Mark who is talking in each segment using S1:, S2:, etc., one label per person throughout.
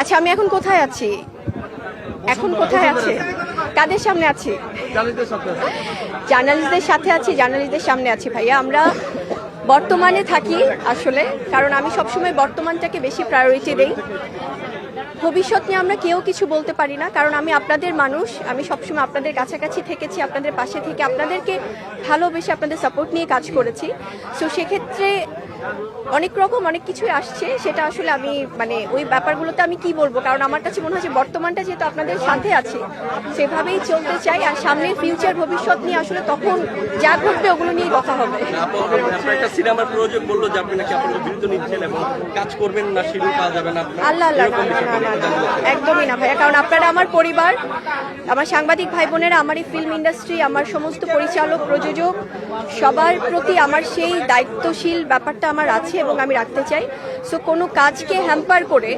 S1: আচ্ছা, আমি এখন কোথায় আছি? এখন কোথায় আছি? কাদের সামনে আছি? জার্নালিস্টদের সাথে আছি, জার্নালিস্টদের সামনে আছি। ভাইয়া, আমরা বর্তমানে থাকি আসলে, কারণ আমি সবসময় বর্তমানটাকে বেশি প্রায়োরিটি দেই। ভবিষ্যৎ নিয়ে আমরা কেউ কিছু বলতে পারি না, কারণ আমি আপনাদের মানুষ। আমি সবসময় আপনাদের কাছাকাছি থেকেছি, আপনাদের পাশে থেকে আপনাদেরকে ভালোবেসে আপনাদের সাপোর্ট নিয়ে কাজ করেছি। সো সেক্ষেত্রে অনেক রকম অনেক কিছুই আসছে, সেটা আসলে আমি মানে ওই ব্যাপারগুলোতে আমি কি বলবো, কারণ আমার কাছে মনে হয় যে বর্তমানটা যেহেতু আপনাদের সাথে আছে সেভাবেই চলতে চাই। আর সামনের ফিউচার ভবিষ্যৎ নিয়ে আসলে তখন যা ঘটবে ওগুলো নিয়ে কথা হবে।
S2: একটা সিনেমার প্রযোজক বললো যে আপনি নাকি আপনাদের বিরুদ্ধে নিচ্ছেন এবং কাজ করবেন না, শিডিউল পাওয়া যাবে না।
S1: আল্লাহ আল্লাহ, একদমই না ভাইয়া, কারণ আপনারা আমার পরিবার, আমার সাংবাদিক ভাই বোনেরা, আমার এই ফিল্ম ইন্ডাস্ট্রি, আমার সমস্ত পরিচালক প্রযোজক সবার প্রতি আমার সেই দায়িত্বশীল ব্যাপারটা আমার আছে এবং আমি রাখতে চাই। সো কোনো কাজকে হ্যাম্পার করে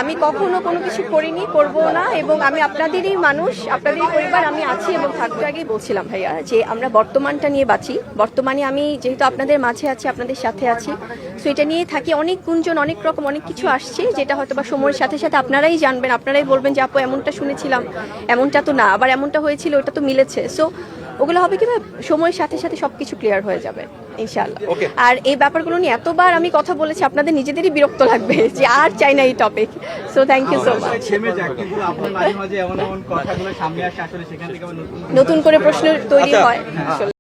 S1: আমি কখনো কোনো কিছু করিনি, করবো না। এবং আমি আপনাদেরই মানুষ, আপনাদেরই পরিবার, আমি আছি এবং থাকতে আগেই বলছিলাম ভাইয়া যে আমরা বর্তমানটা নিয়ে বাঁচি। বর্তমানে আমি যেহেতু আপনাদের মাঝে আছি, আপনাদের সাথে আছি, সো এটা নিয়ে থাকি। অনেক গুঞ্জন, অনেক রকম অনেক কিছু আসছে, যেটা হয়তো বা সময়ের সাথে সাথে আপনারাই জানবেন, আপনারাই বলবেন যে আপু এমনটা শুনেছিলাম, এমনটা তো না, আবার এমনটা হয়েছিল, ওটা তো মিলেছে। সো ওগুলো হবে কি সময়ের সাথে সাথে সবকিছু ক্লিয়ার হয়ে যাবে ইনশাআল্লাহ। আর এই ব্যাপারগুলো নিয়ে এতবার আমি কথা বলেছি, আপনাদের নিজেদেরই বিরক্ত লাগবে যে আর চাই না এই topic. So thank you so much. নতুন করে প্রশ্ন তৈরি হয় আসলে।